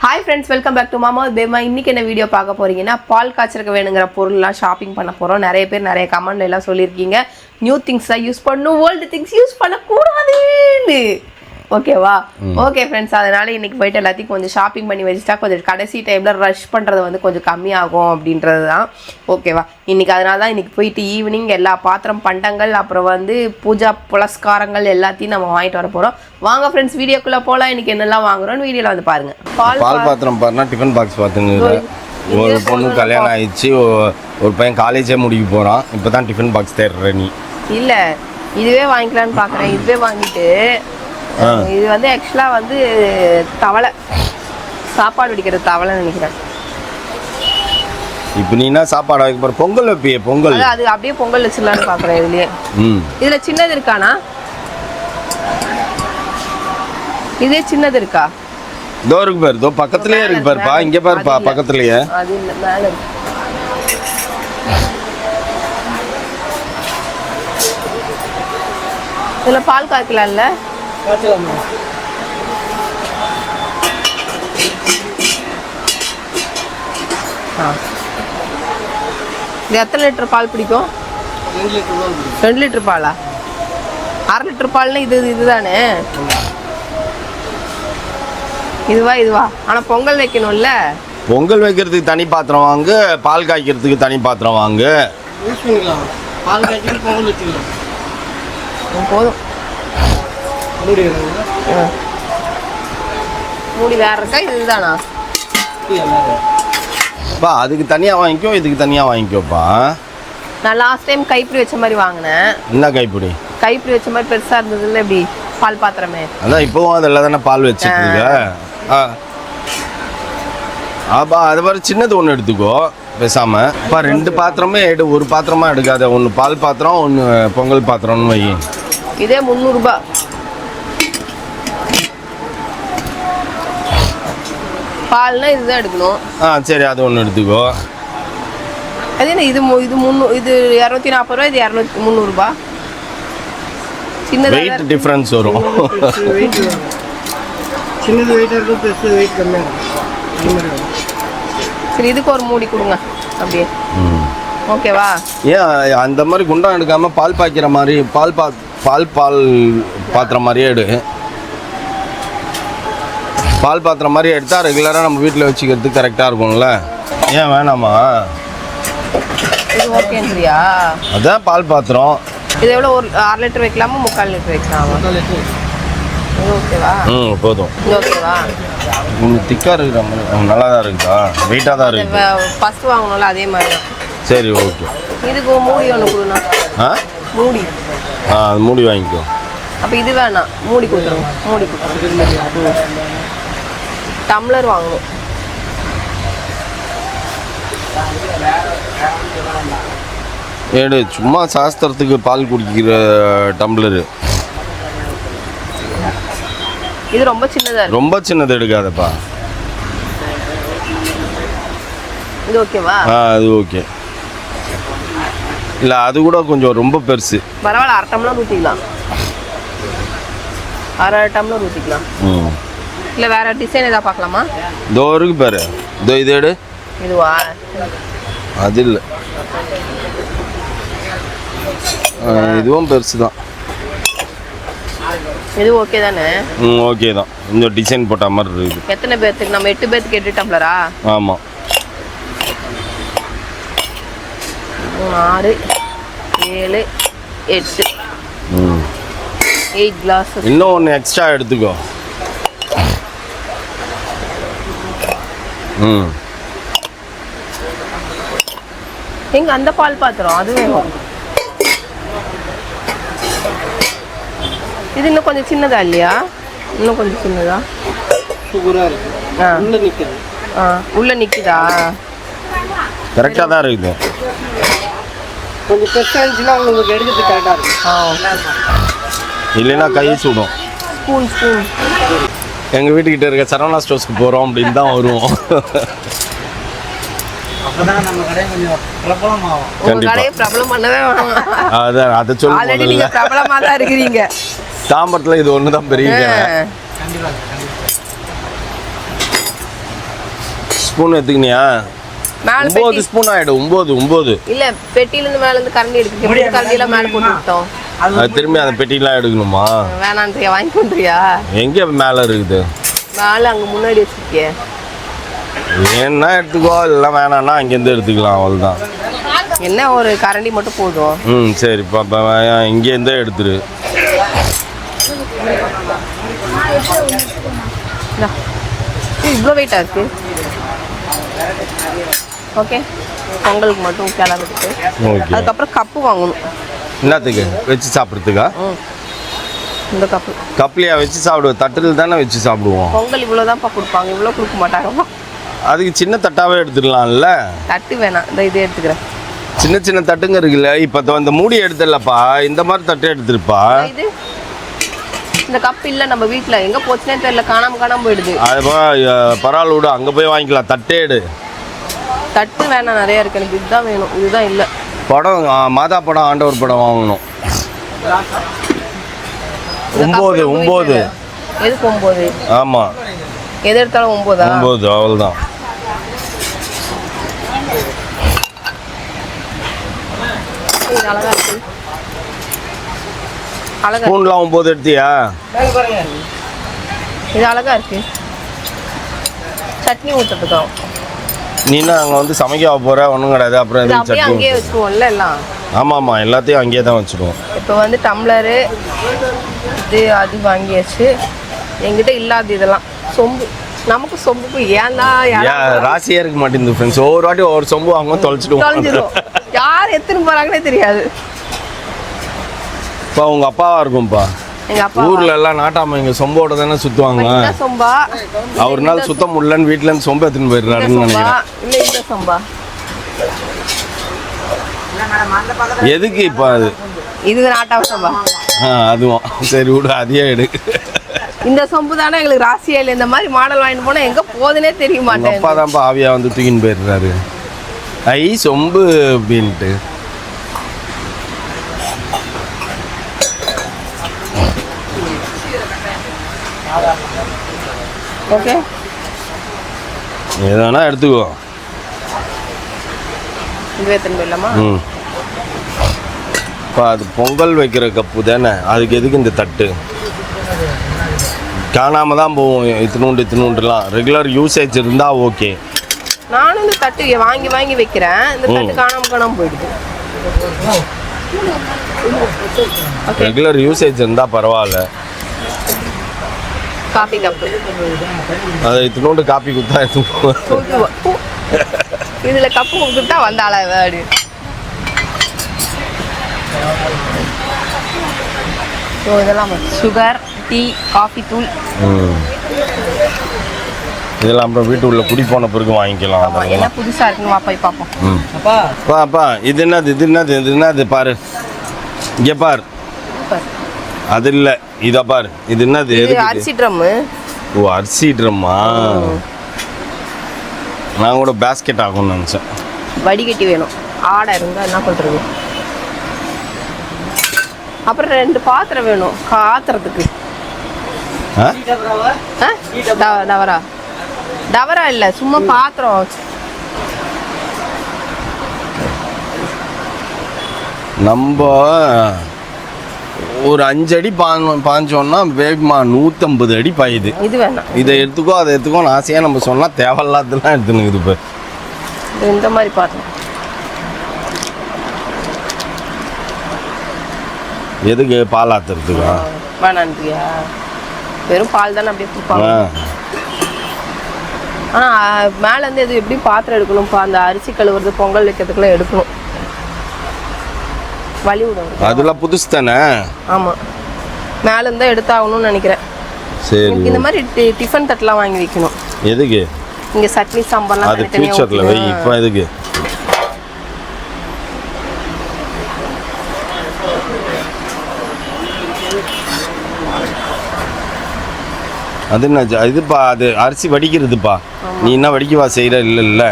Hi friends, welcome back to Mama Bema. இன்னைக்கு என்ன video பார்க்க போறீங்கன்னா பால் காய்ச்சறதுக்கு வேணுங்கிற பொருள்லாம் ஷாப்பிங் பண்ண போறோம். நிறைய பேர் நிறைய கமெண்ட்ல எல்லாம் சொல்லிருக்கீங்க நியூ திங்ஸ் யூஸ் பண்ணனும், ஓல்ட் திங்ஸ் யூஸ் பண்ண கூடாதுன்னு. ஓகேவா? ஓகே फ्रेंड्स, அதனால இன்னைக்கு போய்ட்டு எல்லாத்தையும் கொஞ்சம் ஷாப்பிங் பண்ணி வச்சிட்டா கொஞ்சம் கடைசி டைம்ல ரஷ் பண்றது வந்து கொஞ்சம் கம்மியாகும் அப்படின்றது தான். ஓகேவா? இன்னைக்கு அதனால தான் இன்னைக்கு போயிட்டு ஈவினிங் எல்லா பாத்திரம் பண்டங்கள் அப்புறம் வந்து பூஜா புலஸ்காரங்கள் எல்லாத்தையும் நம்ம வாங்கிட்டு வர போறோம். வாங்க फ्रेंड्स, வீடியோக்குள்ள போலாம். இன்னைக்கு என்னெல்லாம் வாங்குறோம்னு வீடியோல வந்து பாருங்க. பால் பாத்திரம் பாருனா டிஃபன் பாக்ஸ் பாத்துங்க. ஒரு பொண்ணு கல்யாணம் ஆயிடுச்சு, ஒரு பையன் காலேஜே முடிக்க போறான். இப்பதான் டிஃபன் பாக்ஸ் தேடுற நீ. இல்ல, இதுவே வாங்கிக்கலாம்னு பாக்குறேன். இதுவே வாங்கிட்டு இது வந்து ஆக்சுவலா வந்து தவளை சாப்பாடு வடிக்கிற தவளை நினைக்கிறேன். இப்போ நீ என்ன சாப்பாடு வைக்க போற? பொங்கல் வைப்பியே? பொங்கல் அது அப்படியே பொங்கல் வச்சிடலாம்னு பாக்குறேன். இதுலயே இதுல சின்னது இருக்கானா? இதே சின்னது இருக்கா? இதோ இருக்கு பாரு, இதோ பக்கத்துலயே இருக்கு பாருப்பா. இங்க பாருப்பா பக்கத்துலயே. அது இல்ல, மேல இருக்கு. இதுல பால் காய்க்கலாம்ல? காய்ச்சலாமா? இது எத்தனை லிட்டர் பால் பிடிக்கும்? 2 லிட்டர் பாலா? 1/2 லிட்டர் பால்னா இதுதானே? இதுவா? ஆனா பொங்கல் வைக்கணும்ல. பொங்கல் வைக்கிறதுக்கு தனி பாத்திரம் வாங்கு, பால் காய்க்கிறதுக்கு தனி பாத்திரம் வாங்கு. யூஸ் பண்ணிக்கலாம். பால் காய்ச்சி பொங்கல் வச்சுக்கலாம். போதும். மூடி வேற இருக்கா? இதுதானா? அதுக்கு தனியா வாங்கிக்கோ, இதுக்கு தனியா வாங்கிக்கோப்பா. நான் லாஸ்ட் டைம் கைப்பிடி வச்ச மாதிரி வாங்கினேன். என்ன கைப்பிடி? கைப்பிடி வச்ச மாதிரி பெருசா இருந்ததுல, எப்படி பால் பாத்திரமே. அதான் இப்போவும் அதில் தானே பால் வச்சுருக்கீங்க. ஆப்பா அது மாதிரி சின்னது ஒன்று எடுத்துக்கோ பேசாம. இப்போ 2 பாத்திரமே எடு, ஒரு பாத்திரமா எடுக்காத. ஒன்று பால் பாத்திரம், ஒன்று பொங்கல் பாத்திரம்னு வை. இதே 300 ரூபாய். பால்னா இதுதான் எடுக்கணும். சரி, அது ஒன்று எடுத்துக்கோ. அது என்ன இது 240 ரூபாய், இது 300 ரூபாய். சின்னது வெயிட் டிஃபரன்ஸ் வரும். சின்னது வெயிட் இருக்கும், பெருசு வெயிட் கம்மியாக இருக்கும். சரி, இதுக்கு ஒரு மூடி கொடுங்க அப்படியே. ஓகேவா? ஏன் அந்த மாதிரி குண்டான் எடுக்காம பால் பாய்க்கிற மாதிரி பால் பாத்திரம் மாதிரியே எடு. பால் பாத்திரம் மாதிரி எடுத்தால் ரெகுலராக நம்ம வீட்டில் வச்சுக்கிறதுக்கு கரெக்டாக இருக்கும்ல. ஏன் வேணாமா? இது ஓகேன்றியா? அதான் பால் பாத்திரம். இது எவ்வளோ? ஒரு 1/2 லிட்டர் வைக்கலாமா, 3/4 லிட்டர் வைக்கலாமா? 3/4 லிட்டர். இது ஓகேவா? போதும். இது ஓகேவா? கொஞ்சம் திக்காக இருக்கிற மாதிரி நல்லா தான் இருக்குதா? வெயிட்டாக தான் இருக்குது. ஃபஸ்ட்டு வாங்கணும்ல அதே மாதிரி தான். சரி, ஓகே. இதுக்கு மூடி ஒன்று கொடுங்க. மூடி. அது மூடி வாங்கிக்கோ. அப்போ இது வேணாம், மூடி கொடுத்துருங்க. மூடி கொடுத்துருங்க. டம்ளர் வாங்கணும். ஏடு சும்மா சாஸ்திரத்துக்கு பால் குடிக்கிற டம்ளரு. இது ரொம்ப சின்னதா இருக்கு. ரொம்ப சின்னது எடுக்காதப்பா. இது ஓகேவா? அது ஓகே. இல்லை, அது கூட கொஞ்சம் ரொம்ப பெருசு. பரவாயில்ல, 1/2 டம்ளர் ஊற்றிக்கலாம். 1/2 டம்ளர் ஊற்றிக்கலாம். இல்லை வேற டிசைன் எதாவது பார்க்கலாமா? இதோ இருக்கு பாரு, இதோ இது எடு. இதுவா? அது இல்லை, இதுவும் பெருசு தான். இது ஓகே தானே? ஓகே தான். இந்த டிசைன் போட்ட மாதிரி இருக்குது. எத்தனை பேர்த்துக்கு? நம்ம 8 பேர்த்துக்கு 8 டம்ளரா? ஆமாம். 6 7 8 8 கிளாஸ். இன்னும் ஒன்று எக்ஸ்ட்ரா எடுத்துக்கோ. எங்க அந்த பால் பாத்திரம் அது வேணும். இது இன்னும் கொஞ்சம் சின்னதா இல்லையா? இன்னும் கொஞ்சம் சின்னதா? சூப்பராக இருக்கு. உள்ள நிற்குது. உள்ள நிற்குதா? கரெக்டாக தான் இருக்குது. கொஞ்சம் பெருசாக இருந்துச்சுன்னா உங்களுக்கு எடுக்கிறது கரெக்டாக இருக்கும். இல்லைன்னா கை சுடும். ஸ்பூன் எங்கள் வீட்டுக்கிட்ட இருக்க சரவணா ஸ்டோர்ஸ்க்கு போகிறோம் அப்படின்னு தான் வருவோம். அப்பதான் நம்ம கடை கொஞ்சம் பிரபலமாகும். உங்க கடையை பிரபலம் பண்ணவே வேணாம். அதான் அதை சொல்லுங்க. ஆல்ரெடி நீங்க பிரபலமா தான் இருக்கீங்க. தாம்பரத்தில் இது ஒன்று தான் பெரிய. கண்டிப்பாக. ஸ்பூன் எடுத்துக்கினியா? மேல 9 ஸ்பூன் ஆயிடும். 9 இல்ல பெட்டில இருந்து மேல இருந்து கரண்டி எடுக்க கரண்டி எல்லாம் மேல போட்டு விட்டோம். அது திரும்பி அந்த பெட்டிலாம் எடுக்கணுமா? வேணான்றியா வாங்கி கொண்டுறியா? எங்க மேல இருக்குது? மேல அங்க முன்னாடி வச்சிருக்கியே. வேணா எடுத்துக்கோ, இல்லை வேணான்னா அங்கேருந்து எடுத்துக்கலாம், அவ்வளோதான். என்ன ஒரு கரண்டி மட்டும் போதும். சரி பாப்பா, இங்கேருந்தே எடுத்துரு. இவ்வளோ வெயிட்டா இருக்கு. ஓகே, பொங்கலுக்கு மட்டும் கிளம்பிட்டு ஓகே. அதுக்கப்புறம் கப்பு வாங்கணும். என்னத்துக்கு? வச்சு சாப்பிட்றதுக்கா? இந்த கப்பு கப்லையா வச்சு சாப்பிடுவோம்? தட்டில் தானே வச்சு சாப்பிடுவோம். பொங்கல் இவ்வளோதான்ப்பா கொடுப்பாங்க, இவ்வளோ கொடுக்க மாட்டாங்கப்பா. அதுக்கு சின்ன தட்டாவே எடுத்துடலாம்ல. தட்டு வேணாம், இந்த இது எடுத்துக்கிறேன். சின்ன சின்ன தட்டுங்க இருக்குல்ல. இப்போ இந்த மூடி எடுத்துடலப்பா, இந்த மாதிரி தட்டு எடுத்துருப்பா. இது இந்த கப் இல்லை நம்ம வீட்டில், எங்கே போச்சுனே தெரியல, காணாம போயிடுது. அதுப்பா பரவாயில்ல விடு, அங்கே போய் வாங்கிக்கலாம். தட்டே எடு. தட்டு வேணாம், நிறைய இருக்கு. எனக்கு இதுதான் வேணும், இதுதான் இல்லை. படம் மாதா படம், ஆண்டவர் படம் வாங்கணும். 9. எதுக்கு 9? ஆமாம், எது எடுத்தாலும் 9. 9 அவ்வளோதான். இது அழகா இருக்கு. அழகா ஸ்பூன்லாம் 9 எடுத்தியா? இது அழகா இருக்கு. சட்னி ஊற்றுறதுக்கும். நீனா அங்கே வந்து சமைக்க போகிற ஒன்றும் கிடையாது. அப்புறம் இது எதுவும் அப்படியே சட்னி? அங்கேயே வச்சுருவோம்ல எல்லாம். ஆமாம், எல்லாத்தையும் அங்கேயே தான் வச்சுருவோம். இப்போ வந்து டம்ளரு இது அது வாங்கியாச்சு. என்கிட்ட இல்லாத இதெல்லாம் சொம்பு. நமக்கு சொம்புக்கு ஏன்டா ராசியாக இருக்க மாட்டேங்குது ஃப்ரெண்ட்ஸ். ஒவ்வொரு வாட்டி ஒவ்வொரு சொம்பு வாங்க தொலைஞ்சிடும். யார் எத்தனை போகிறாங்கன்னே தெரியாது. இப்போ உங்கள் அப்பாவா இருக்கும்ப்பா. எங்கள் அப்பா ஊரில் எல்லாம் நாட்டாம இங்கே சொம்போட தானே சுற்றுவாங்க. சொம்பா ஒரு நாள் சுத்த முடியலன்னு வீட்டிலேருந்து சொம்பு எடுத்துன்னு போயிடுறாருன்னு நினைக்கிறேன். இல்லை இந்த சொம்பா எதுக்கு இப்போ அது? இது நாட்டாம சொம்பா. அதுவும் சரி விடு, அதையே எடு. இந்த சொம்பு தானே எங்களுக்கு ராசியா இல்லை. இந்த மாதிரி மாடல் வாங்கிட்டு போனால் எங்கே போகுதுன்னே தெரிய மாட்டேன். அப்பா தான்ப்பா ஆவியா வந்து தூக்கின்னு போயிடுறாரு. ஐ சொம்பு அப்படின்ட்டு. ஓகே, எது வேணா எடுத்துக்கோ. இதுவே திரும்ப இல்லாமா? இப்போ அது பொங்கல் வைக்கிற கப்பு தானே, அதுக்கு எதுக்கு இந்த தட்டு? காணாம தான் போவோம். இத்தினூண்டுலாம் ரெகுலர் யூசேஜ் இருந்தால் ஓகே. நானும் இந்த தட்டு வாங்கி வைக்கிறேன். இந்த தட்டு காணாம போயிடுது. ரெகுலர் யூசேஜ் இருந்தால் பரவாயில்ல. காபி கப்பு அதை இத்தினூண்டு காப்பி குத்தா எடுத்து இதுல கப்பு கொடுத்தா வந்தாளா வேடு. ஸோ இதெல்லாம் சுகர், டீ, காஃபி தூள். இதெல்லாம் அப்புறம் வீட்டு உள்ள குடி போன பிறகு வாங்கிக்கலாம். என்ன புதுசா இருக்குன்னு வாப்பா பார்ப்போம். அப்பா இது என்னது பாரு, இங்கே பாரு. அது இல்லை, இதை பாரு. இது என்னது? அரிசி ட்ரம்மு. ஓ, அரிசி ட்ரம்மா. நான் கூட பேஸ்கெட் ஆகும்னு நினச்சேன். வடிகட்டி வேணும். ஆடை இருந்தால் என்ன பண்ணுறது? அப்புறம் 2 பாத்திரம் வேணும் காத்துறதுக்கு. டவரா இல்லை, சும்மா பாத்திரம். நம்ம ஒரு 5 அடி பாஞ்சோன்னா வேகமா 150 அடி பாயுது. இது வேணாம், இதை எடுத்துக்கோ அதை எடுத்துக்கோ ஆசையாக நம்ம சொன்னால் தேவையில்லாதெல்லாம் எடுத்துனுக்குது. இப்போ இந்த மாதிரி பாத்திரம் எதுக்கு? பால் ஆத்துறதுக்கா? வேணான்றியா? வெறும் பால் தானே அப்படியே கொடுப்பாங்க. ஆனால் மேலேருந்து எது எப்படி பாத்திரம் எடுக்கணும்ப்பா? அந்த அரிசி கழுவுறது, பொங்கல் வைக்கிறதுக்குலாம் எடுக்கணும். வலி விடும். அதெல்லாம் புதுசு தானே? ஆமாம், மேலேருந்து எடுத்தாகணும்னு நினைக்கிறேன். சரி, இந்த மாதிரி டிஃபன் தட்டெலாம் வாங்கி வைக்கணும். எதுக்கு? இங்கே சட்னி சாம்பார்லாம் அது ஃபியூச்சரில் வை. இப்போ எதுக்கு? அது என்ன இதுப்பா? அது அரிசி வடிக்கிறதுப்பா. நீ என்ன வடிக்கவா செய்கிற? இல்லை.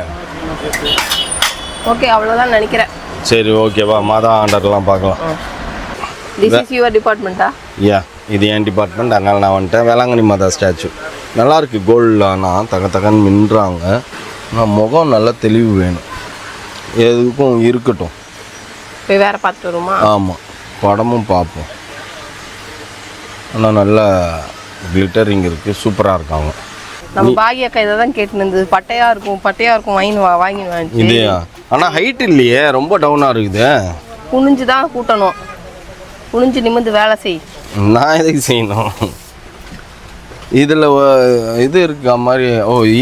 ஓகே, அவ்வளோதான் நினைக்கிறேன். சரி, ஓகேவா. மாதா ஆண்டர்லாம் பார்க்கலாம். திஸ் இஸ் யுவர் டிபார்ட்மெண்ட்டா? இது என் டிபார்ட்மெண்ட். அதனால் நான் வந்துட்டேன். வேளாங்கண்ணி மாதா ஸ்டாச்சு நல்லாயிருக்கு. கோல்ட்லானா தகன்னு மின்றாங்க. முகம் நல்லா தெளிவு வேணும், எதுக்கும் இருக்கட்டும். போய் வேற பார்த்துட்டு வருமா? ஆமாம், படமும் பார்ப்போம். ஆனால் நல்லா கிளிட்டரிங் இருக்குது, சூப்பராக இருக்காங்க. நம்ம பாகி அக்கா இதை தான் கேட்டு இருந்தது, பட்டையாக இருக்கும் வாங்கிடுவேன். இல்லையா? ஆனால் ஹைட் இல்லையே, ரொம்ப டவுனாக இருக்குது. குனிஞ்சு தான் கூட்டணும், குனிஞ்சு நிமிந்து வேலை செய். நான் எதுக்கு செய்யணும்? இதில் இது இருக்க மாதிரி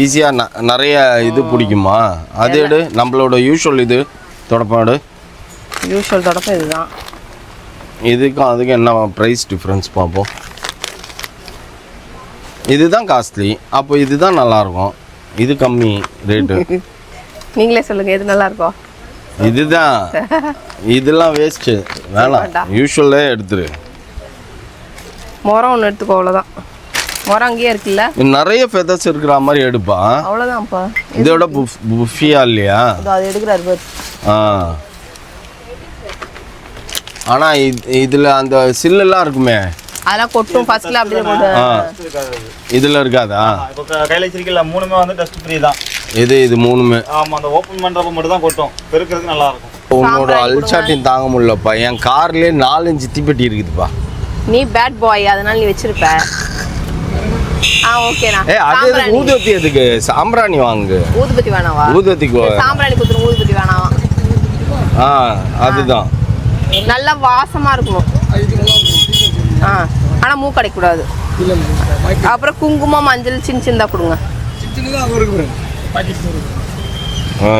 ஈஸியாக நிறைய இது பிடிக்குமா? அது எடு, நம்மளோட யூஷுவல் இது தொடப்பாடு. யூஷுவல் தொடப்பம் இதுதான். இதுக்கும் அதுக்கு என்ன ப்ரைஸ் டிஃப்ரென்ஸ் பார்ப்போம். இதுதான் காஸ்ட்லி, அப்போ இதுதான் நல்லாயிருக்கும். இது கம்மி ரேட்டு. நீங்களே சொல்லுங்கள் எது நல்லாயிருக்கோ. இதுதான். இதெல்லாம் வேஸ்ட்டு, வேணாம். யூஷுவலே எடுத்துரு. மரம் ஒன்று எடுத்துக்கோ, அவ்வளோதான். மரம் அங்கேயே இருக்குல்ல, நிறைய ஃபெதர்ஸ் இருக்கிற மாதிரி எடுப்பா. அவ்வளோதான்ப்பா. இதோட புஃபியா இல்லையா? அது எடுக்கிறாரு பாரு. ஆனால் இதில் அந்த சில்லெல்லாம் இருக்குமே, அதெல்லாம் கொட்டும் ஃபர்ஸ்ட்ல அப்படியே போட்டு. இதில் இருக்காதா? இப்போ கையில் வச்சிருக்கல மூணுமே வந்து டஸ்ட் ஃப்ரீ தான். இது மூணுமே. ஆமாம், அந்த ஓப்பன் பண்ணுறப்ப மட்டும் தான் கொட்டும், பெருக்கிறதுக்கு நல்லா இருக்கும். உன்னோட அல்சாட்டின் தாங்க முடியலப்பா. என் கார்லேயே 4-5 தீப்பெட்டி இருக்குதுப்பா. நீ பேட் பாய், அதனால நீ வச்சிருப்ப. ஓகேண்ணா. அது ஊதுபத்தி எதுக்கு? சாம்பிராணி வாங்கு. ஊதுபத்தி வேணாவா? ஊதுபத்திக்கு சாம்பிராணி குத்துரும், ஊதுபத்தி வேணாவா? அதுதான் நல்லா வாசமா இருக்கணும். ஆனா மூக்கு அடைக்கூடாது. அப்புறம் குங்குமம் மஞ்சள் சின்ன கொடுங்க.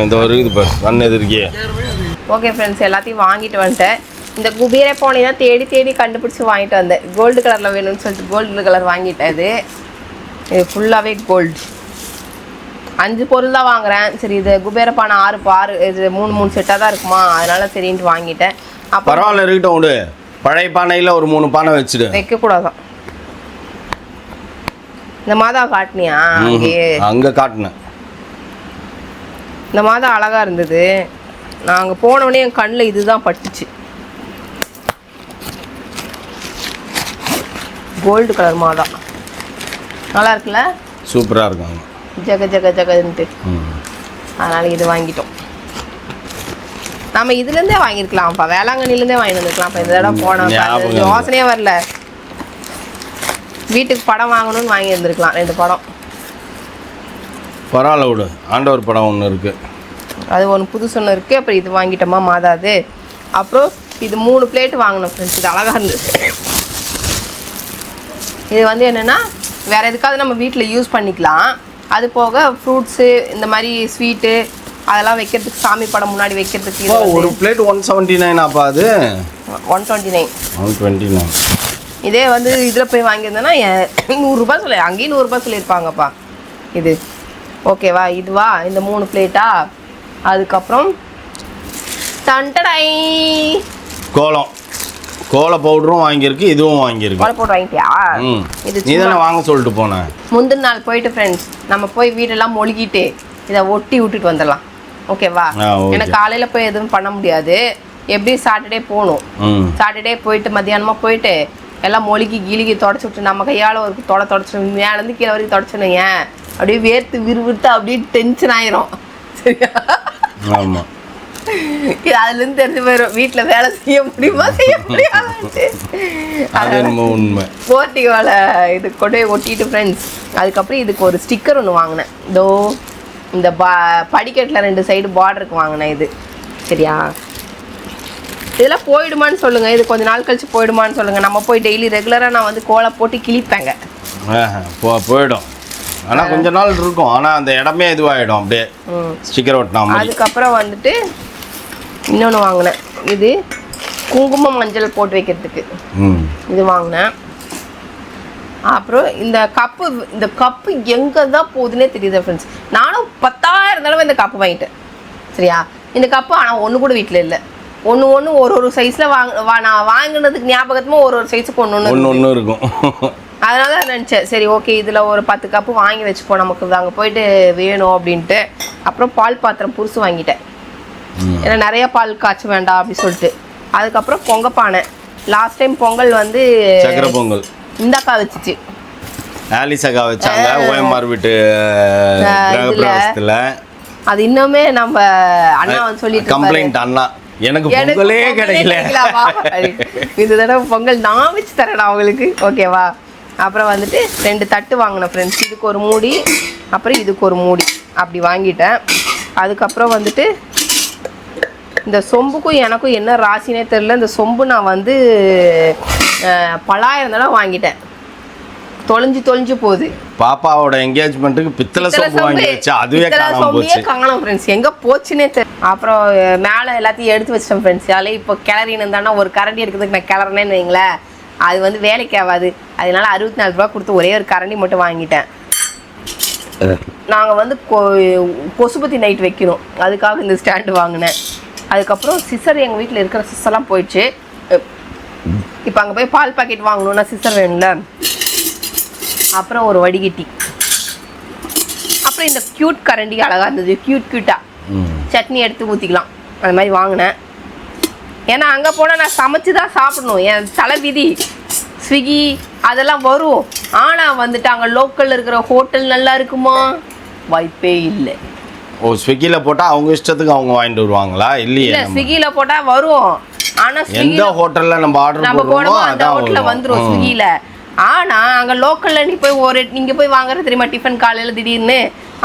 இந்த ஒரு இது பாரு, கண் எதிர்க்கே. ஓகே ஃப்ரெண்ட்ஸ், எல்லாத்தையும் வாங்கிட்டு வந்துட்டேன். இந்த குபேர போனீங்கன்னா தேடி கண்டுபிடிச்சி வாங்கிட்டு வந்தேன். கோல்டு கலரில் வேணும்னு சொல்லிட்டு கோல்டு கலர் வாங்கிட்டேன். இது ஃபுல்லாகவே கோல்டு. 5 பொருள் தான் வாங்குறேன். சரி, இது குபேர பானை 6 இது 3 செட்டாக தான் இருக்குமா, அதனால சரின்ட்டு வாங்கிட்டேன். அப்போ பரவாயில்ல, இருக்கட்டும் விடு. பழைய பானையில் ஒரு 3 பானை வச்சுடு. வைக்கக்கூடாதான். இந்த மாதம் காட்டினியா? அங்கே காட்டினேன். இந்த மாதம் அழகாக இருந்தது. நான் அங்கே போனோடனே என் கண்ணில் இதுதான் பட்டுச்சு. கோல்டு கலர் மாதா நல்லா இருக்குல்ல? சூப்பராக இருக்காங்க. ஜகன்ட்டு. அதனால இது வாங்கிட்டோம். நம்ம இதுலேருந்தே வாங்கியிருக்கலாம்ப்பா, வேளாங்கண்ணிலேருந்தே வாங்கிட்டு வந்துருக்கலாம். இப்போ இந்த தடவை போனோம், யோசனையே வரல. வீட்டுக்கு படம் வாங்கணும்னு வாங்கி இருந்திருக்கலாம், 2 படம். பரவாயில்ல விடு, ஆண்டவர் படம் ஒன்று இருக்குது, அது ஒன்று புதுசு ஒன்று இருக்குது. அப்புறம் இது வாங்கிட்டோமா மாதாது. அப்புறம் இது 3 பிளேட் வாங்கினோம் ஃப்ரெண்ட்ஸ். இது அழகாக இருந்தது. இது வந்து என்னென்னா வேறு எதுக்காவது நம்ம வீட்டில் யூஸ் பண்ணிக்கலாம். அது போக ஃப்ரூட்ஸு, இந்த மாதிரி ஸ்வீட்டு அதெல்லாம் வைக்கிறதுக்கு, சாமி படம் முன்னாடி வைக்கிறதுக்கு. ஒரு பிளேட் 179 அப்பா. அது 129. இதே வந்து இதில் போய் வாங்கியிருந்தேன்னா 100 ரூபாய் சொல்லி, அங்கேயும் 100 ரூபாய் சொல்லியிருப்பாங்கப்பா. இது ஓகேவா? இதுவா இந்த 3 பிளேட்டா? அதுக்கப்புறம் டண்டடை கோல பவுடரும் வாங்கியிருக்கு, இதுவும் வாங்கியிருக்கு. கோல பவுடர் வாங்கிட்டியா? இது நீ தானே வாங்க சொல்லிட்டு போனேன். முந்தின நாள் போயிட்டு ஃப்ரெண்ட்ஸ் நம்ம போய் வீடெல்லாம் மொழிகிட்டு இதை ஒட்டி விட்டுட்டு வந்துடலாம். ஓகேவா? எனக்கு காலையில் போய் எதுவும் பண்ண முடியாது. எப்படி சாட்டர்டே போகணும். சாட்டர்டே போயிட்டு மத்தியானமாக போயிட்டு எல்லாம் கிளிகி தொடச்சி விட்டு நம்ம கையால் ஒரு தொடச்சிடும். மேலேருந்து கீழே வரைக்கும் தொடச்சிடணும். ஏன் அப்படியே வேர்த்து விறுவிறுத்து அப்படியே டென்ஷன் ஆயிரும். சரியா? ஆமாம், அதுலேருந்து தெரிஞ்சு போயிடும் வீட்டில் வேலை செய்ய முடியுமா செய்ய முடியாது. உண்மை. போர்ட்டிகோவில் இது கொண்டு போய் ஒட்டிட்டு ஃப்ரெண்ட்ஸ். அதுக்கப்புறம் இதுக்கு ஒரு ஸ்டிக்கர் ஒன்று வாங்கினேன். இதோ இந்த படிக்கட்டில் 2 சைடு பார்டருக்கு வாங்கினேன் இது. சரியா? இதெல்லாம் போயிடுமான்னு சொல்லுங்கள். இது கொஞ்சம் நாள் கழிச்சு போயிடுமான்னு சொல்லுங்கள். நம்ம போய் டெய்லி ரெகுலராக நான் வந்து கோலை போட்டு கிளிப்பேங்க. போயிடும். ஆனால் கொஞ்ச நாள் இருக்கும். ஆனால் அந்த இடமே இதுவாகிடும் அப்படியே ஸ்டிக்கர் ஒட்டினா. அதுக்கப்புறம் வந்துட்டு இன்னொன்று வாங்கினேன். இது குங்குமம் மஞ்சள் போட்டு வைக்கிறதுக்கு இது வாங்கினேன். அப்புறம் இந்த கப்பு எங்கே தான் போகுதுன்னே தெரியுது ஃப்ரெண்ட்ஸ். நானும் 10,000 தடவை இந்த கப்பு வாங்கிட்டேன். சரியா? இந்த கப்பு ஆனால் ஒன்று கூட வீட்டில் இல்லை. ஒன்று ஒரு சைஸில் நான் வாங்கினதுக்கு ஞாபகத்துமா ஒரு சைஸுக்கு ஒன்று இருக்கும். அதனால தான் நினச்சேன், சரி ஓகே இதில் ஒரு 10 கப்பு வாங்கி வச்சுப்போம், நமக்கு அங்கே போயிட்டு வேணும் அப்படின்ட்டு. அப்புறம் பால் பாத்திரம் புதுசு வாங்கிட்டேன். ஏன்னா நிறைய பால் காய்ச்ச வேண்டாம் அப்படி சொல்லிட்டு. அதுக்கப்புறம் பொங்கப்பானை. லாஸ்ட் டைம் பொங்கல் வந்து சக்கரை பொங்கல் இந்தக்கா வச்சுச்சு, ஆலிசக்கா வச்சாங்க ஓஎம்ஆர் வீட்டு அது இன்னுமே நம்ம அண்ணா வந்து சொல்லிட்டு கம்ப்ளைண்ட் அண்ணா எனக்கு பொங்கலே கிடைக்கல. இந்த தடவை பொங்கல் நான் வச்சு தரேன் அவங்களுக்கு. ஓகேவா? அப்புறம் வந்துட்டு 2 தட்டு வாங்கினேன் ஃப்ரெண்ட்ஸ். இதுக்கு ஒரு மூடி, அப்புறம் இதுக்கு ஒரு மூடி அப்படி வாங்கிட்டேன். அதுக்கப்புறம் வந்துட்டு இந்த சொம்புக்கும் எனக்கும் என்ன ராசினே தெரில. இந்த சொம்பு நான் வந்து பலாயிரம் தடவை வாங்கிட்டேன். தொலைஞ்சு போகுது. பாப்பாவோட என்கேஜ்மெண்ட்டுக்கு பித்தளை சொம்பு வாங்கி வச்சா அதுவே காணோம் ஃப்ரெண்ட்ஸ். எங்கே போச்சுன்னே தெரியல. அப்புறம் மேலே எல்லாத்தையும் எடுத்து வச்சிட்டேன் ஃப்ரெண்ட்ஸ். அதில் இப்போ கிளறின்னு இருந்தானா ஒரு கரண்டி எடுக்கிறதுக்கு நான் கிளறினேன்னு வைங்களேன், அது வந்து வேலைக்கு ஆகாது. அதனால 64 ரூபா கொடுத்து ஒரே ஒரு கரண்டி மட்டும் வாங்கிட்டேன். நாங்கள் வந்து கொசுபத்தி நைட் வைக்கணும், அதுக்காக இந்த ஸ்டாண்டு வாங்கினேன். அதுக்கப்புறம் சிசர் எங்கள் வீட்டில் இருக்கிற சிசர்லாம் போயிடுச்சு. இப்போ அங்கே போய் பால் பாக்கெட் வாங்கணுன்னா சிசர் வேணும்ல. அப்புறம் ஒரு வடிகட்டி, அப்புறம் இந்த க்யூட் கரண்டி அழகாக இருந்தது. க்யூட்டாக சட்னி எடுத்து ஊற்றிக்கலாம், அது மாதிரி வாங்கினேன். ஏன்னா அங்கே போனால் நான் சமைச்சு தான் சாப்பிடணும். என் தலைவிதி. ஸ்விக்கி அதெல்லாம் வரும். ஆனால் வந்துட்டு அங்கே லோக்கலில் இருக்கிற ஹோட்டல் நல்லா இருக்குமா? வாய்ப்பே இல்லை. ஓ, ஸ்விக்கியில் போட்டால் அவங்க இஷ்டத்துக்கு அவங்க வாங்கிட்டு வருவாங்களா? இல்லையே, ஸ்விக்கியில் போட்டால் வரும். ஆனால் எந்த ஹோட்டலில் நம்ம ஆர்டர் போடுவோமோ அந்த ஹோட்டலில் வந்துடும் ஸ்விக்கியில். ஆனால் அங்கே லோக்கலில் நீங்கள் போய் வாங்குறது தெரியுமா? டிஃபன் காலையில் திடீர்னு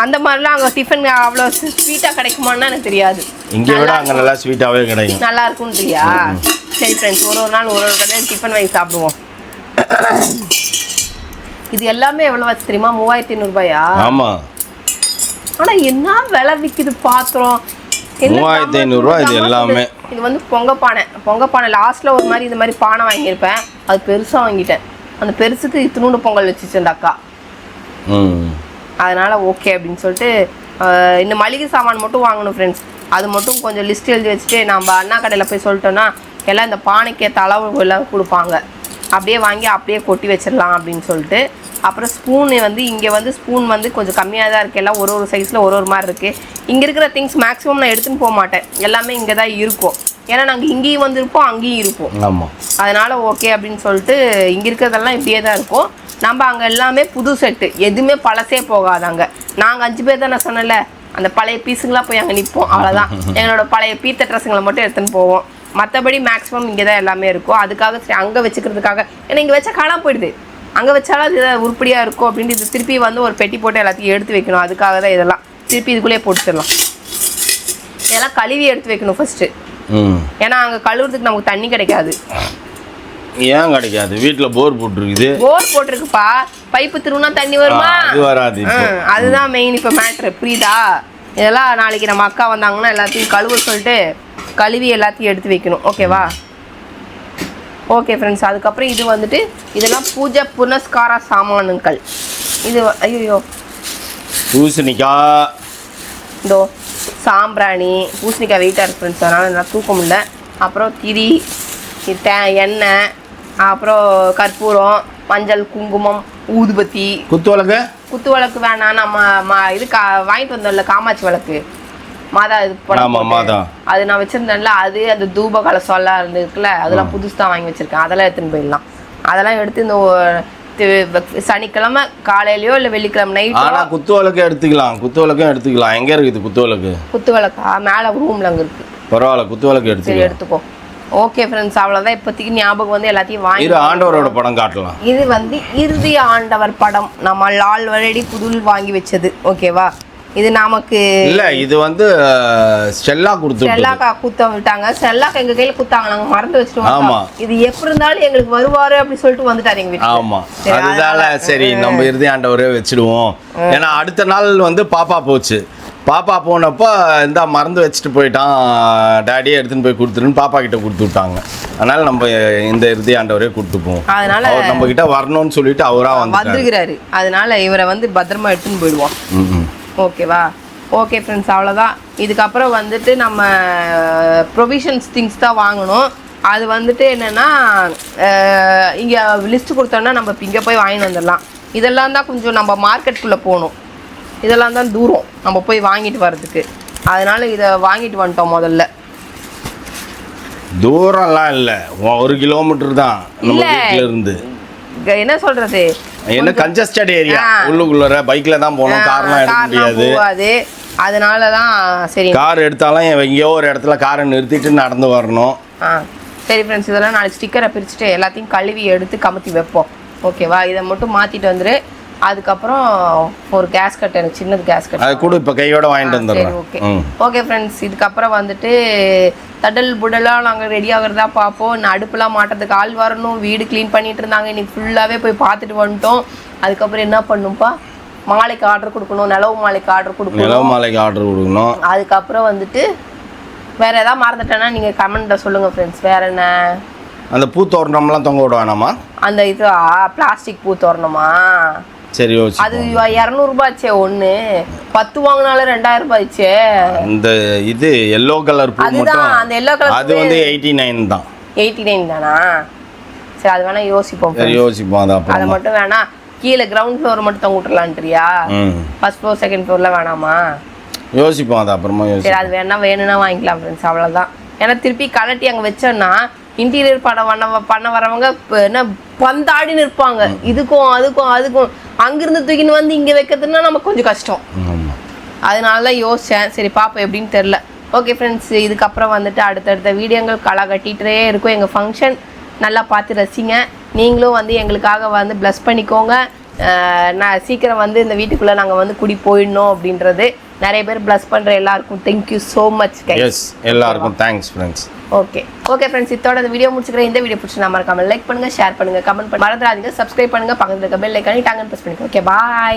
அந்த மாதிரிலாம் அங்கே டிஃபன் அவ்வளோ ஸ்வீட்டாக கிடைக்குமான்னு எனக்கு தெரியாது. இங்கே விட அங்கே நல்லா ஸ்வீட்டாகவே கிடைக்கும். நல்லா இருக்கும்ன்றியா? சரி ஃப்ரெண்ட்ஸ், ஒரு நாள் ஒரு கடையில் டிஃபன் வாங்கி சாப்பிடுவோம். இது எல்லாமே எவ்வளோ வச்சு தெரியுமா? 3500 ரூபாயா? ஆமாம். ஆனால் என்ன விலை விற்கிது பாத்திரம்? 3500 ரூபா இது எல்லாமே. இது வந்து பொங்கப்பானை லாஸ்ட்டில் ஒரு மாதிரி இந்த மாதிரி பானை வாங்கியிருப்பேன். அது பெருசாக வாங்கிட்டேன். அந்த பெருசுக்கு இத்தினூண்டு பொங்கல் வச்சுச்சு அந்த அக்கா. அதனால் ஓகே அப்படின்னு சொல்லிட்டு இந்த மளிகை சாமான் மட்டும் வாங்கணும் ஃப்ரெண்ட்ஸ். அது மட்டும் கொஞ்சம் லிஸ்ட் எழுதி வச்சுட்டு நம்ம அண்ணா கடையில் போய் சொல்லிட்டோன்னா எல்லாம் இந்த பானைக்கேற்ற அளவு எல்லாம் கொடுப்பாங்க. அப்படியே வாங்கி அப்படியே கொட்டி வச்சிடலாம் அப்படின்னு சொல்லிட்டு. அப்புறம் ஸ்பூனு வந்து இங்கே வந்து ஸ்பூன் வந்து கொஞ்சம் கம்மியாக தான் இருக்குது. எல்லாம் ஒரு சைஸில் ஒரு மாதிரி இருக்குது. இங்கே இருக்கிற திங்ஸ் மேக்ஸிமம் நான் எடுத்துன்னு போக மாட்டேன். எல்லாமே இங்கே தான் இருக்கும். ஏன்னா நாங்கள் இங்கேயும் வந்திருப்போம், அங்கேயும் இருப்போம். ஆமாம். அதனால் ஓகே அப்படின்னு சொல்லிட்டு இங்கே இருக்கிறதெல்லாம் இப்படியே தான் இருக்கும். நம்ம அங்கே எல்லாமே புது செட்டு, எதுவுமே பழசே போகாது. அங்கே நாங்கள் 5 பேர் தான், நான் சொன்னல, அந்த பழைய பீஸுங்களாம் போய் அங்கே நிற்போம். அவ்வளோதான். எங்களோட பழைய பீத்த ட்ரெஸ்ஸுங்களை மட்டும் எடுத்துன்னு போவோம். மற்றபடி மேக்ஸிமம் இங்கே தான் எல்லாமே இருக்கும். அதுக்காக சரி அங்கே வச்சுக்கிறதுக்காக, ஏன்னா இங்கே வச்சா காணாம போயிடுது. அங்கே வச்சாலும் அது உருப்படியாக இருக்கும் அப்படின்ட்டு இது திருப்பி வந்து ஒரு பெட்டி போட்டு எல்லாத்தையும் எடுத்து வைக்கணும். அதுக்காக தான் இதெல்லாம் திருப்பி இதுக்குள்ளேயே போட்டுடலாம். இதெல்லாம் கழுவி எடுத்து வைக்கணும் ஃபஸ்ட்டு. ஏன்னா அங்கே கழுவுறதுக்கு நமக்கு தண்ணி கிடைக்காது. ஏன் கிடைக்காது? வீட்டில் போர் போட்டுருக்குது. போர் போட்டிருக்குப்பா, பைப்பு திருவுனா தண்ணி வருமா? அது வராது. அதுதான் மெயின் இப்போ மேட்ரு. புரியுதா? இதெல்லாம் நாளைக்கு நம்ம அக்கா வந்தாங்கன்னா எல்லாத்தையும் கழுவ சொல்லிட்டு கழுவி எல்லாத்தையும் எடுத்து வைக்கணும். ஓகேவா? Okay friends. அதுக்கப்புறம் இது வந்துட்டு இதெல்லாம் பூஜை புனஸ்கார சாமானுங்கள். இது ஐயோ பூசணிக்காய், இதோ சாம்பிராணி. பூசணிக்காய் வெயிட்டாக இருக்கு ஃப்ரெண்ட்ஸ், அதனால் நல்லா தூக்க முடியல. அப்புறம் திரி, எண்ணெய், அப்புறம் கற்பூரம், மஞ்சள், குங்குமம், ஊதுபத்தி. குத்து விளக்கு வேணாம். நம்ம இது வாங்கிட்டு வந்தோம்ல காமாட்சி விளக்கு, மாதா இது அது நான் வச்சிருந்தேன்ல, அது அந்த தூப கலசம் எல்லாம் இருந்துருக்குல்ல, அதெல்லாம் புதுசு தான் வாங்கி வச்சிருக்கேன். அதெல்லாம் எடுத்துன்னு போயிடலாம். அதெல்லாம் எடுத்து இந்த சனிக்கிழமை காலையிலயோ இல்லை வெள்ளிக்கிழமை நைட்டோ குத்து விளக்கு எடுத்துக்கலாம். எங்க இருக்குது குத்து விளக்கா? மேலே ரூம்ல அங்கே இருக்கு. பரவாயில்ல, குத்து விளக்கு எடுத்துக்கோ. ஓகே ஃப்ரெண்ட்ஸ், அவ்வளோதான். இப்போதைக்கு ஞாபகம் வந்து எல்லாத்தையும் வாங்கி ஆண்டவரோட படம் காட்டலாம். இது வந்து இறுதி ஆண்டவர் படம், நம்ம ஆல்ரெடி புதுல் வாங்கி வச்சது. ஓகேவா? இது நமக்கு இல்ல, இது வந்து ஸ்டெல்லாக்கா குத்த விட்டாங்க. ஸ்டெல்லாக்கா எங்க கையில குத்தாங்க, நாங்க மறந்து வச்சுட்டோம். இது எப்படி இருந்தாலும் எங்களுக்கு வருவாரு அப்படி சொல்லிட்டு வந்துட்டாரு எங்க வீட்டுல. ஆமா, அதுதால சரி நம்ம இறுதி ஆண்டவரே வச்சிடுவோம். ஏன்னா அடுத்த நாள் வந்து பாப்பா போச்சு. பாப்பா போனப்போ இந்த மறந்து வச்சுட்டு போயிட்டான், டேடியே எடுத்துன்னு போய் கொடுத்துருன்னு பாப்பா கிட்ட கொடுத்து விட்டாங்க. அதனால நம்ம இந்த இறுதி ஆண்டவரே கொடுத்துப்போம். அதனால அவர் நம்ம கிட்ட வரணும்னு சொல்லிட்டு அவரா வந்துருக்கிறாரு. அதனால இவரை வந்து பத்திரமா எடுத்துன்னு போயிடுவோம். ஓகேவா? ஓகே ஃப்ரெண்ட்ஸ், அவ்வளோதான். இதுக்கப்புறம் வந்துட்டு நம்ம ப்ரொவிஷன்ஸ் திங்ஸ் தான் வாங்கணும். அது வந்துட்டு என்னென்னா இங்கே லிஸ்ட்டு கொடுத்தோன்னா நம்ம இங்கே போய் வாங்கிட்டு வந்துடலாம். இதெல்லாம் தான் கொஞ்சம் நம்ம மார்க்கெட்டுக்குள்ளே போகணும். இதெல்லாம் தான் தூரம் நம்ம போய் வாங்கிட்டு வர்றதுக்கு. அதனால் இதை வாங்கிட்டு வந்துட்டோம். முதல்ல தூரம்லாம் இல்லை, 1 கிலோமீட்டர் தான் நம்ம வீட்டில் இருந்து. என்ன சொல்கிறது, என்ன கன்ஜஸ்டட் ஏரியா, உள்ளுக்குள்ள பைக்கில் தான் போகணும், கார்லாம் எடுக்க முடியாது. அதனால தான் சரி. கார் எடுத்தாலும் எங்கேயோ ஒரு இடத்துல காரை நிறுத்திட்டு நடந்து வரணும். சரி ஃப்ரெண்ட்ஸ், இதெல்லாம் நாளைக்கு ஸ்டிக்கரை பிரிச்சுட்டு எல்லாத்தையும் கழுவி எடுத்து கமுத்தி வைப்போம். ஓகேவா? இதை மட்டும் மாற்றிட்டு வந்துரு. அதுக்கப்புறம் ஒரு கேஸ் கட், எனக்கு சின்னது கேஸ் கட் அது கூட இப்போ கையோட வாங்கிட்டு வந்துடுறேன். ஓகே ஓகே ஃப்ரெண்ட்ஸ், இதுக்கப்புறம் வந்துட்டு தடல் புடலாக நாங்கள் ரெடி ஆகிறதா பார்ப்போம். நான் அடுப்புலாம் மாட்டுறதுக்கு ஆள் வரணும். வீடு க்ளீன் பண்ணிட்டு இருந்தாங்க, இன்னைக்கு ஃபுல்லாகவே போய் பார்த்துட்டு வந்துட்டோம். அதுக்கப்புறம் என்ன பண்ணும்ப்பா, மாலைக்கு ஆர்டர் கொடுக்கணும், நிலவு மாலைக்கு ஆர்டர் கொடுக்கணும். நிலவு மாலைக்கு ஆர்டர் கொடுக்கணும். அதுக்கப்புறம் வந்துட்டு வேற ஏதாவது மறந்துட்டேன்னா நீங்கள் கமெண்ட்டில் சொல்லுங்கள் ஃப்ரெண்ட்ஸ். வேற என்ன, அந்த பூ தோரணம்லாம் தொங்க விட வேணாமா? அந்த இது பிளாஸ்டிக் பூ தோரணமா? சரி ஓகே. அது 200 ரூபாய்ச்சே ஒன்று, 10 வாங்கினாலும் 2000 ரூபாய்ச்சே. அந்த இது எல்லோ கலர் பூ மட்டும், அந்த எல்லோ கலர் அது வந்து 89 தான். 89 தானா? சரி, அது வேணா யோசிப்போம். சரி யோசிப்போம். அதை மட்டும் வேணா, கீழே கிரவுண்ட் ஃப்ளோர் மட்டும் தொங்க விட்டுலான்றியா? ஃபர்ஸ்ட் ஃப்ளோர் செகண்ட் ஃப்ளோர்ல வேணாமா? யோசிப்போம், அது அப்புறமா யோசிப்போம். சரி, அது வேணும்னா வாங்கிக்கலாம் ஃப்ரெண்ட்ஸ், அவ்வளோதான். ஏன்னா திருப்பி கலட்டி அங்கே வச்சோன்னா இன்டீரியர் பண்ண வரவங்க என்ன பந்தாடி நிற்பாங்க, இதுக்கும் அதுக்கும் அதுக்கும். அங்கிருந்து தூக்கின்னு வந்து இங்கே வைக்கிறதுனா நமக்கு கொஞ்சம் கஷ்டம். அதனால தான் யோசித்தேன். சரி பாப்போம், எப்படின்னு தெரில. ஓகே ஃப்ரெண்ட்ஸ், இதுக்கப்புறம் வந்துட்டு அடுத்தடுத்த வீடியோங்கள் களை கட்டிகிட்டே இருக்கும். எங்கள் ஃபங்க்ஷன் நல்லா பார்த்து ரசிங்க. நீங்களும் வந்து எங்களுக்காக வந்து ப்ளஸ் பண்ணிக்கோங்க. நான் சீக்கிரம் வந்து இந்த வீட்டுக்குள்ளே நாங்கள் வந்து குடி போயிடணும் அப்படின்றது. நிறைய பேர் ப்ளஸ் பண்ணுற எல்லாருக்கும் thank you so much guys. Yes, எல்லாருக்கும் தேங்க்ஸ் ஃப்ரெண்ட்ஸ். ஓகே ஃப்ரெண்ட்ஸ், இதோட இந்த வீடியோ முடிச்சுக்கிறேன். இந்த வீடியோ பிடிச்சி மறக்காம லைக் பண்ணுங்க, ஷேர் பண்ணுங்க, கமெண்ட் பண்ணுங்க, மறந்துடாதீங்க, சப்ஸ்கிரைப் பண்ணுங்க, பக்கத்துல இருக்க பெல் ஐகானை டாங்கன்னு பிரஸ் பண்ணிக்கோங்க. ஓகே, பாய்.